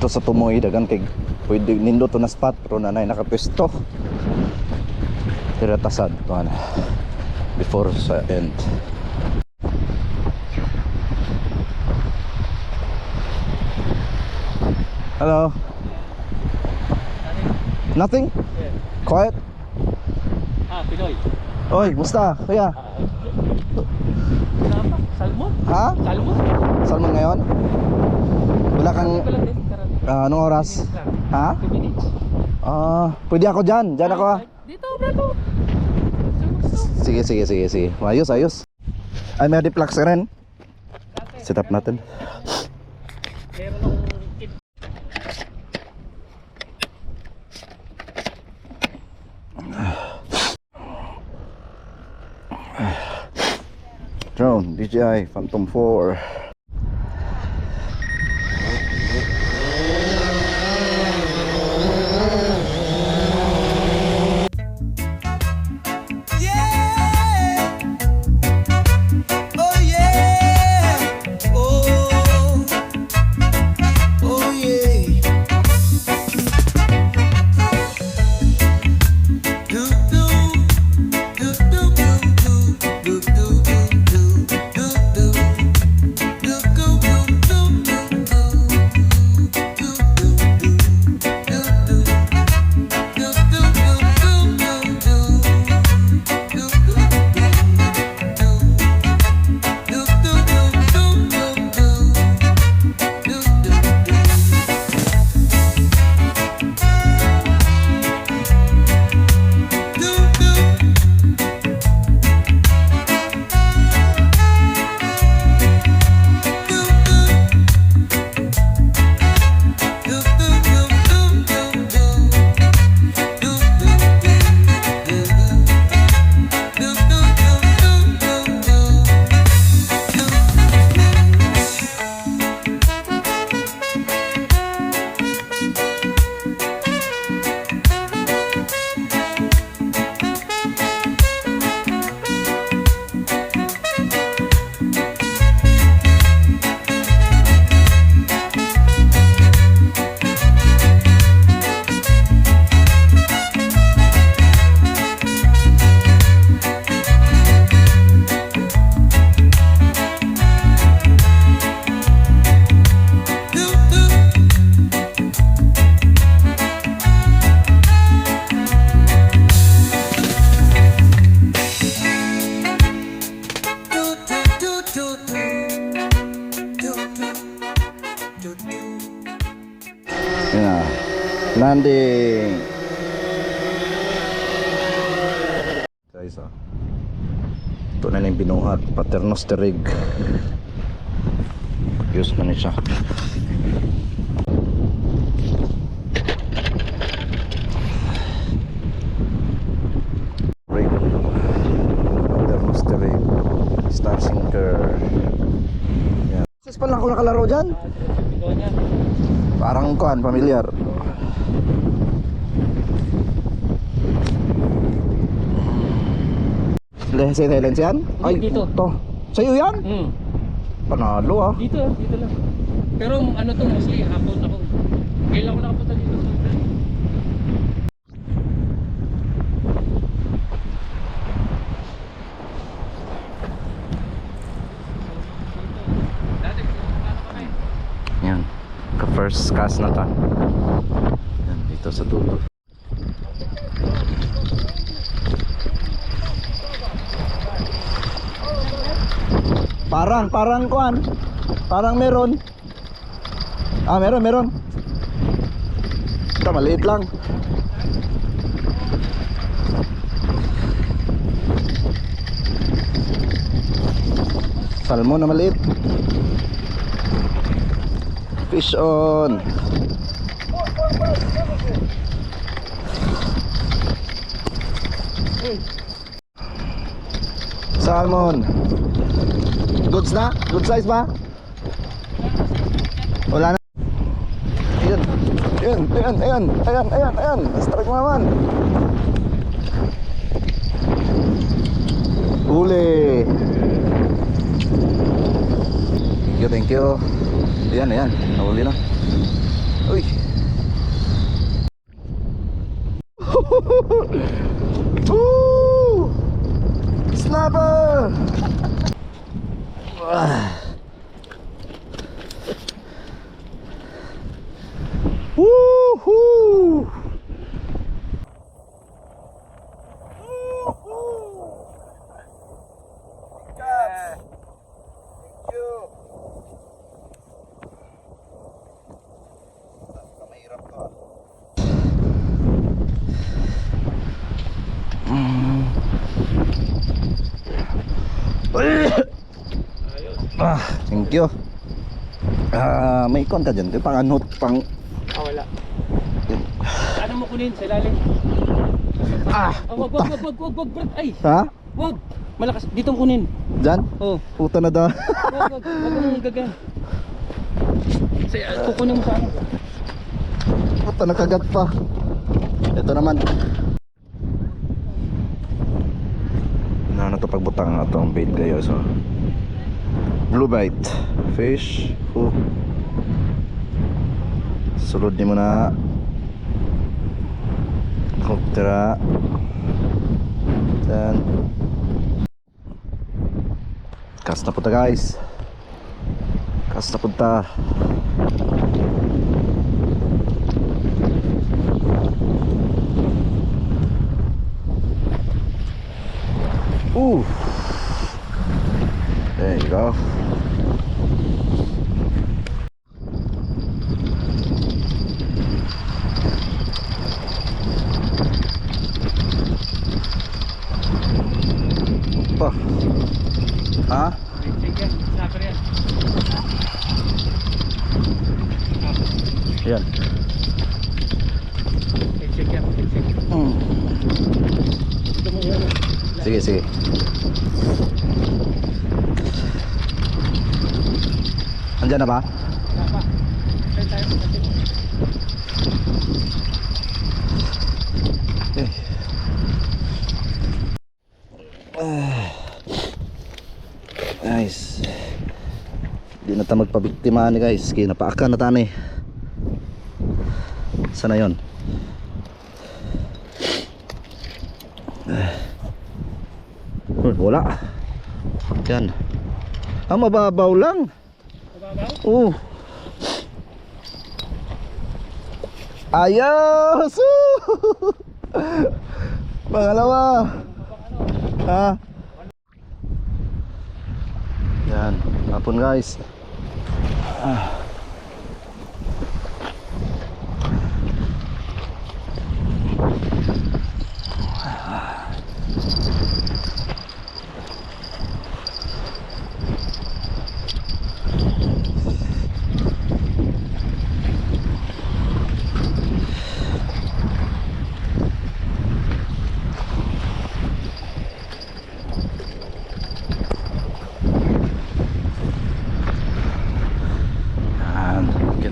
dito sa Tumoy dagan kay pwede nindo to na spot pero nanay nakapwesto tira tasad to ana before sa end. Hello. Nothing? Yeah. Quiet? Pinoy. Oy, musta? Kuya? Salmon? Ha? Salmon? Salmon ngayon? Wala kang... anong oras? Ha? 2 minutes. Pwede ako dyan. Dyan ako ha. Dito, dito. Sige, sige, sige, sige. Ayos, ayos. Ay, may diplex ka rin. Set up natin. Meron akong kit. Drone, DJI Phantom 4. Yeah. Landing. Guys, ito na yung binuhat Paternos de rig. Use na niya siya. Rig Paternos de rig Star Sinker. Yeah. Sis pa lang ako nakalaro dyan. Parang kuan, familiar. Sa Thailand yan? Ay, dito. To. Sa'yo yan? Panalo ah. Dito lang. Pero ano to, mostly hapon ako. Kailan ko nakapunta dito. Yan. Ka-first cast na ta. Yan, dito sa dulo. Parang kuan. Parang meron. Meron. Ito maliit lang. Salmon na maliit. Fish on. Salmon. Goods na? Good size ba? Wala na. Ayan. Strike mo naman. Huli. Thank you. Ayan. Nahuli na. Uy. Woo! Snapper! Woohoo! Yeah. Thank you. Mahirap to. Thank you. May ikon ka dyan. Pang anot, pang... Wala. Ano mo kunin sa ilalim? Wag, Brad. Ay, Ha? wag. Malakas, ditong kunin. Dyan? Oh, Puta na da. wag mong gagan. Kukunin mo sa ano? Puta, nakagat pa. Ito naman. Ano to pagbutang na itong bait kayo. So, blue bite fish. Sulod ni mo na. Hoktera. Dan cast na punta guys. Cast na punta. There you go. Pa. Ha? Check yan, snapper yan. Yan. Check yan. Ito mo yan. Sige, sige. Andyan na ba? Wala pa. Try tayo. Okay. Guys, di na tayo magpabiktima ni guys. Kaya napaakan na tayo. Sana yun. Wala. Yan. Mababaw lang. Mababaw? Ayos! Pangalawa. Ha? Yan. Hapon guys.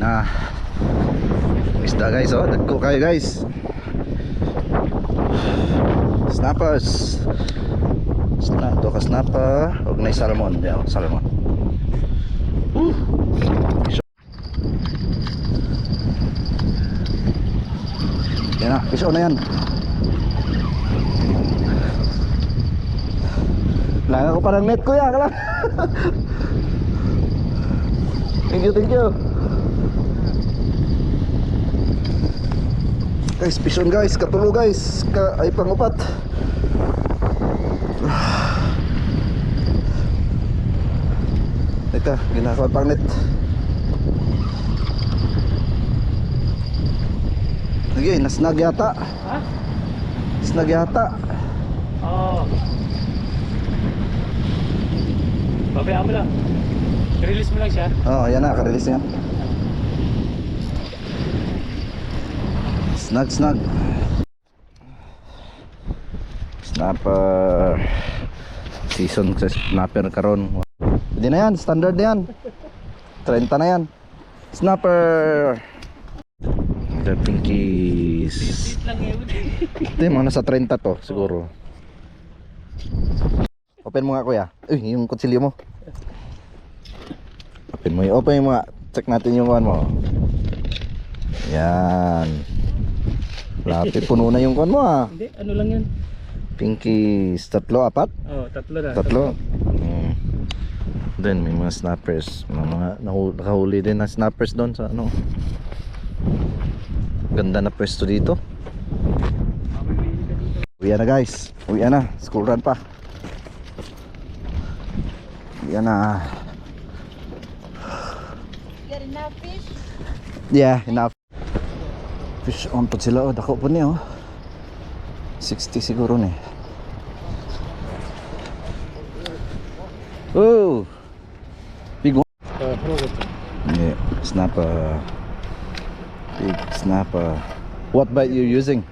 Na isda guys, oh, dagko kayo guys. Snappers. Ito ka snapper. Huwag na salmon. Yan, salmon. Yan na, piso na yan. Laga ko parang net ko yan. Thank you. Guys, pison guys, katulo guys, ay pangupat. Ito, ginagawa pang net. Lagi, nasnag yata. Ha? Nasnag yata. Oo. Babayaan mo lang. Release mo lang siya. Oh, yan na, karelease yan. Snag. Snapper. Season sa snapper karon. Hindi na yan, standard na yan. 30 na yan. Snapper. The pinkies. Sit lang yun. Ito mga nasa 30 to siguro. Open mo nga kuya. Uy, yung kutsilyo mo. Open mo nga. Check natin yung one mo. Yan. Lapit, puno na yung kon mo ah. Hindi, ano lang yun? Pinkies, tatlo, apat? Oh, tatlo na. Tatlo. Then may mga snappers, mga nakahuli din na snappers doon sa ano. Ganda na pwesto dito. Uwi na guys. Uwi na. School run pa. Uwi na. Got enough fish? Yeah, enough. Fish on po sila. Oh, dako po niya oh. 60 siguro ni. Oh. Big one. Yeah, snapper. Big snapper. What bait you using?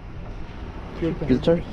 Filter.